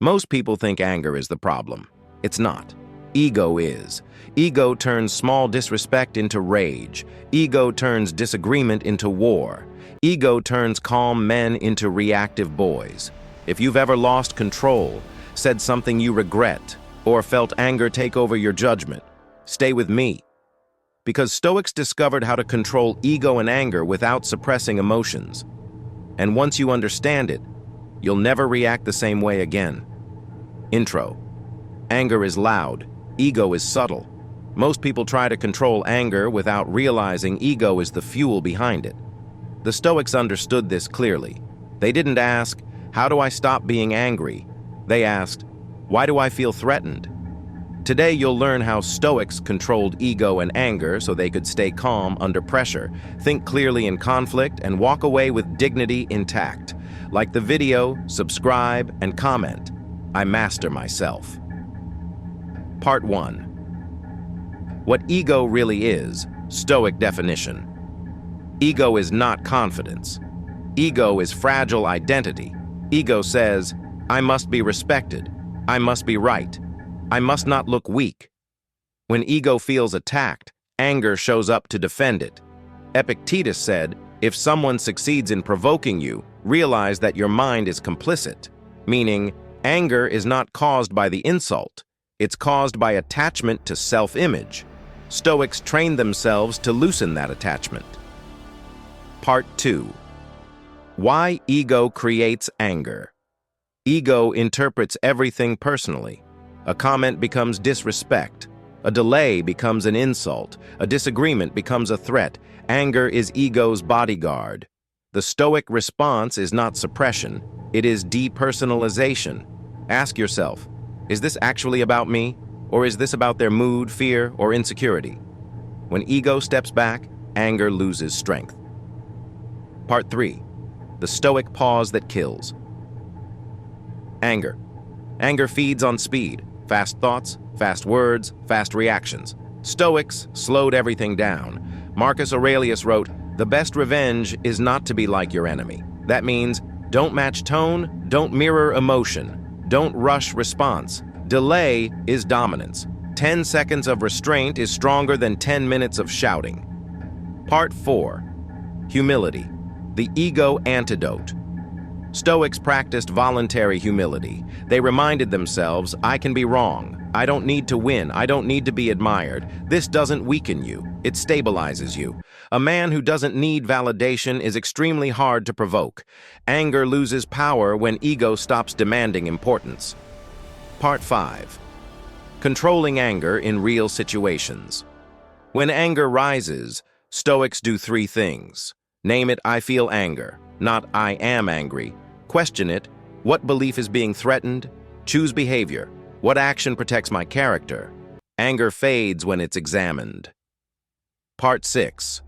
Most people think anger is the problem. It's not. Ego is. Ego turns small disrespect into rage. Ego turns disagreement into war. Ego turns calm men into reactive boys. If you've ever lost control, said something you regret, or felt anger take over your judgment, stay with me. Because Stoics discovered how to control ego and anger without suppressing emotions. And once you understand it, you'll never react the same way again. Intro. Anger is loud. Ego is subtle. Most people try to control anger without realizing ego is the fuel behind it. The Stoics understood this clearly. They didn't ask, "How do I stop being angry?" They asked, "Why do I feel threatened?" Today you'll learn how Stoics controlled ego and anger so they could stay calm under pressure, think clearly in conflict, and walk away with dignity intact. Like the video, subscribe, and comment. I master myself. Part 1. What ego really is, Stoic definition. Ego is not confidence. Ego is fragile identity. Ego says, I must be respected. I must be right. I must not look weak. When ego feels attacked, anger shows up to defend it. Epictetus said, if someone succeeds in provoking you, realize that your mind is complicit, meaning anger is not caused by the insult. It's caused by attachment to self-image. Stoics trained themselves to loosen that attachment. Part 2. Why ego creates anger. Ego interprets everything personally. A comment becomes disrespect. A delay becomes an insult. A disagreement becomes a threat. Anger is ego's bodyguard. The Stoic response is not suppression. It is depersonalization. Ask yourself, is this actually about me? Or is this about their mood, fear, or insecurity? When ego steps back, anger loses strength. Part 3. The Stoic pause that kills. Anger. Anger feeds on speed. Fast thoughts, fast words, fast reactions. Stoics slowed everything down. Marcus Aurelius wrote, "The best revenge is not to be like your enemy." That means, don't match tone, don't mirror emotion, don't rush response. Delay is dominance. 10 seconds of restraint is stronger than 10 minutes of shouting. Part 4. Humility. The ego antidote. Stoics practiced voluntary humility. They reminded themselves, I can be wrong. I don't need to win. I don't need to be admired. This doesn't weaken you. It stabilizes you. A man who doesn't need validation is extremely hard to provoke. Anger loses power when ego stops demanding importance. Part 5. Controlling anger in real situations. When anger rises, Stoics do 3 things. Name it, I feel anger, not I am angry. Question it, what belief is being threatened? Choose behavior. What action protects my character? Anger fades when it's examined. Part 6.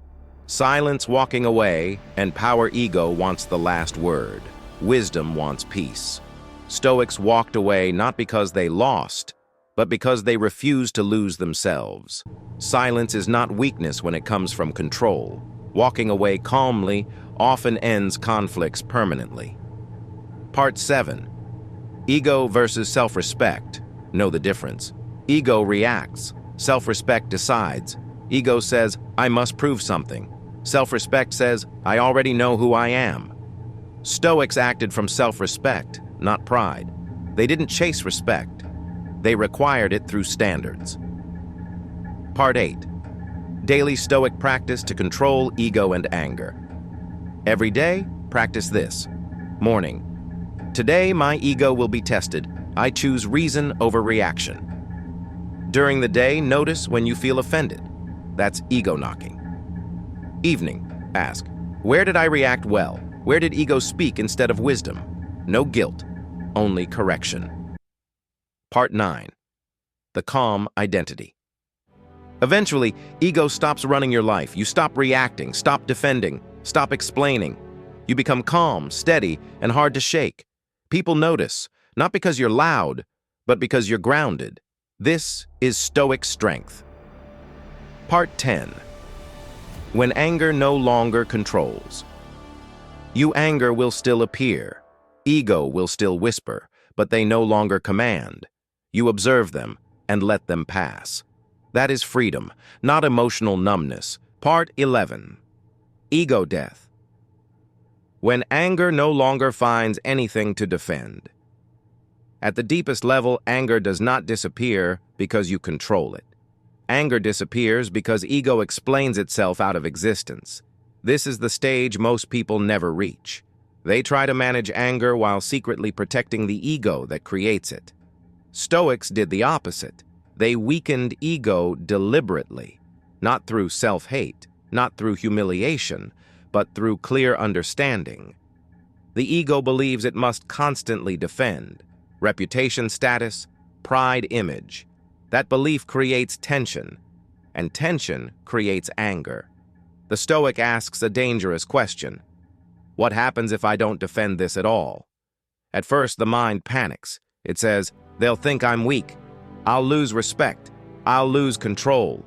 Silence walking away, and power ego wants the last word. Wisdom wants peace. Stoics walked away not because they lost, but because they refused to lose themselves. Silence is not weakness when it comes from control. Walking away calmly often ends conflicts permanently. Part 7. Ego versus self-respect. Know the difference. Ego reacts. Self-respect decides. Ego says, I must prove something. Self-respect says, I already know who I am. Stoics acted from self-respect, not pride. They didn't chase respect. They required it through standards. Part 8. Daily Stoic practice to control ego and anger. Every day, practice this. Morning. Today, my ego will be tested. I choose reason over reaction. During the day, notice when you feel offended. That's ego knocking. Evening. Ask, where did I react well? Where did ego speak instead of wisdom? No guilt, only correction. Part 9. The calm identity. Eventually, ego stops running your life. You stop reacting, stop defending, stop explaining. You become calm, steady, and hard to shake. People notice, not because you're loud, but because you're grounded. This is Stoic strength. Part 10. When anger no longer controls. Anger will still appear. Ego will still whisper, but they no longer command. You observe them and let them pass. That is freedom, not emotional numbness. Part 11. Ego death. When anger no longer finds anything to defend. At the deepest level, anger does not disappear because you control it. Anger disappears because ego explains itself out of existence. This is the stage most people never reach. They try to manage anger while secretly protecting the ego that creates it. Stoics did the opposite. They weakened ego deliberately, not through self-hate, not through humiliation, but through clear understanding. The ego believes it must constantly defend. Reputation, status, pride, image. That belief creates tension, and tension creates anger. The Stoic asks a dangerous question. What happens if I don't defend this at all? At first, the mind panics. It says, they'll think I'm weak. I'll lose respect. I'll lose control.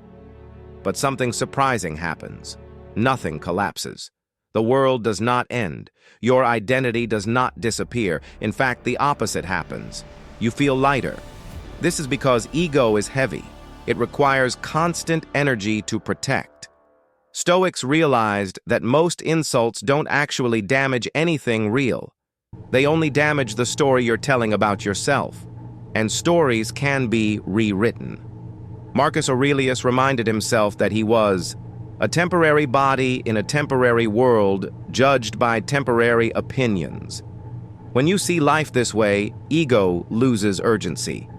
But something surprising happens. Nothing collapses. The world does not end. Your identity does not disappear. In fact, the opposite happens. You feel lighter. This is because ego is heavy. It requires constant energy to protect. Stoics realized that most insults don't actually damage anything real. They only damage the story you're telling about yourself. And stories can be rewritten. Marcus Aurelius reminded himself that he was a temporary body in a temporary world, judged by temporary opinions. When you see life this way, ego loses urgency.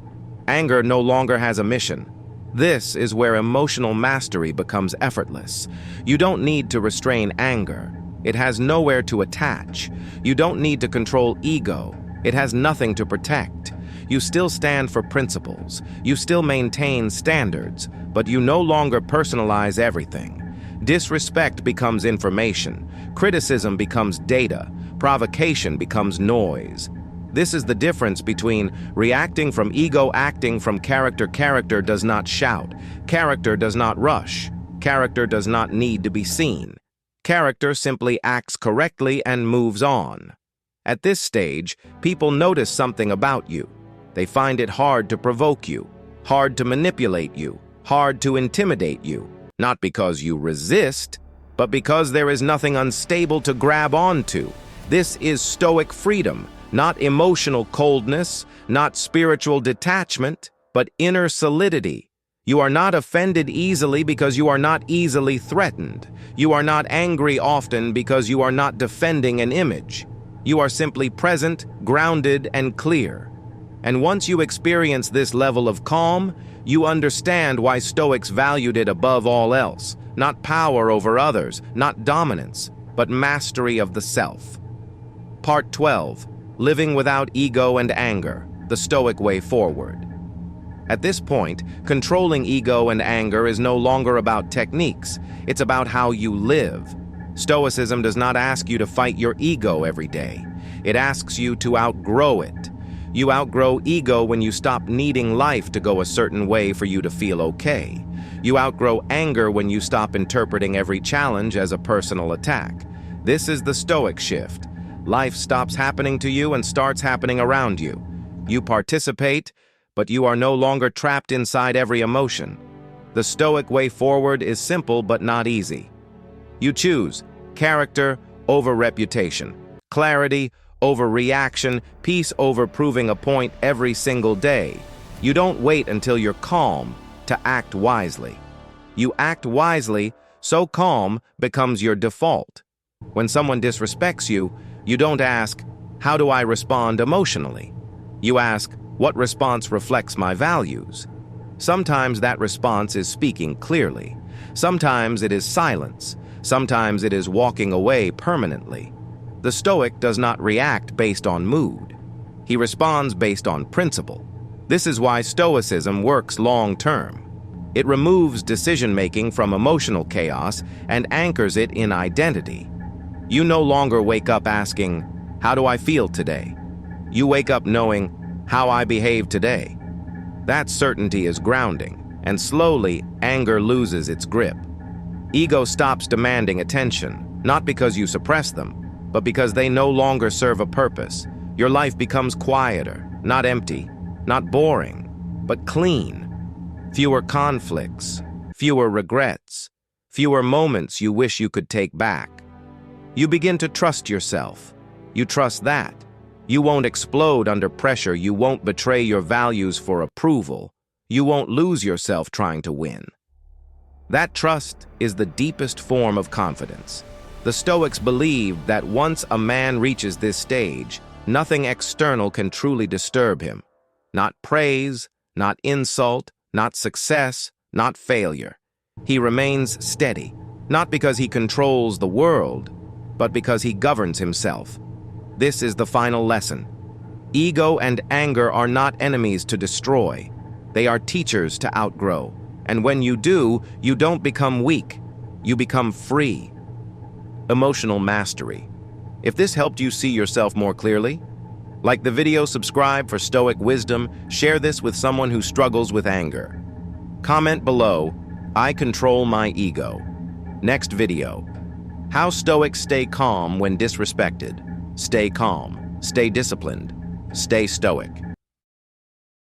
Anger no longer has a mission. This is where emotional mastery becomes effortless. You don't need to restrain anger. It has nowhere to attach. You don't need to control ego. It has nothing to protect. You still stand for principles. You still maintain standards, but you no longer personalize everything. Disrespect becomes information. Criticism becomes data. Provocation becomes noise. This is the difference between reacting from ego, acting from character. Character does not shout. Character does not rush. Character does not need to be seen. Character simply acts correctly and moves on. At this stage, people notice something about you. They find it hard to provoke you, hard to manipulate you, hard to intimidate you, not because you resist, but because there is nothing unstable to grab onto. This is Stoic freedom, not emotional coldness, not spiritual detachment, but inner solidity. You are not offended easily because you are not easily threatened. You are not angry often because you are not defending an image. You are simply present, grounded, and clear. And once you experience this level of calm, you understand why Stoics valued it above all else. Not power over others, not dominance, but mastery of the self. Part 12. Living without ego and anger, the Stoic way forward. At this point, controlling ego and anger is no longer about techniques. It's about how you live. Stoicism does not ask you to fight your ego every day. It asks you to outgrow it. You outgrow ego when you stop needing life to go a certain way for you to feel okay. You outgrow anger when you stop interpreting every challenge as a personal attack. This is the Stoic shift. Life stops happening to you and starts happening around you. You participate, but you are no longer trapped inside every emotion. The Stoic way forward is simple but not easy. You choose character over reputation, clarity over reaction, peace over proving a point every single day. You don't wait until you're calm to act wisely. You act wisely, so calm becomes your default. When someone disrespects you, you don't ask, how do I respond emotionally? You ask, what response reflects my values? Sometimes that response is speaking clearly. Sometimes it is silence. Sometimes it is walking away permanently. The Stoic does not react based on mood. He responds based on principle. This is why Stoicism works long-term. It removes decision-making from emotional chaos and anchors it in identity. You no longer wake up asking, how do I feel today? You wake up knowing, how I behave today. That certainty is grounding, and slowly, anger loses its grip. Ego stops demanding attention, not because you suppress them, but because they no longer serve a purpose. Your life becomes quieter. Not empty, not boring, but clean. Fewer conflicts, fewer regrets, fewer moments you wish you could take back. You begin to trust yourself. You trust that. You won't explode under pressure. You won't betray your values for approval. You won't lose yourself trying to win. That trust is the deepest form of confidence. The Stoics believed that once a man reaches this stage, nothing external can truly disturb him. Not praise, not insult, not success, not failure. He remains steady, not because he controls the world, but because he governs himself. This is the final lesson. Ego and anger are not enemies to destroy. They are teachers to outgrow. And when you do, you don't become weak. You become free. Emotional mastery. If this helped you see yourself more clearly, like the video, subscribe for Stoic wisdom, share this with someone who struggles with anger. Comment below, I control my ego. Next video. How Stoics stay calm when disrespected. Stay calm, stay disciplined, stay stoic.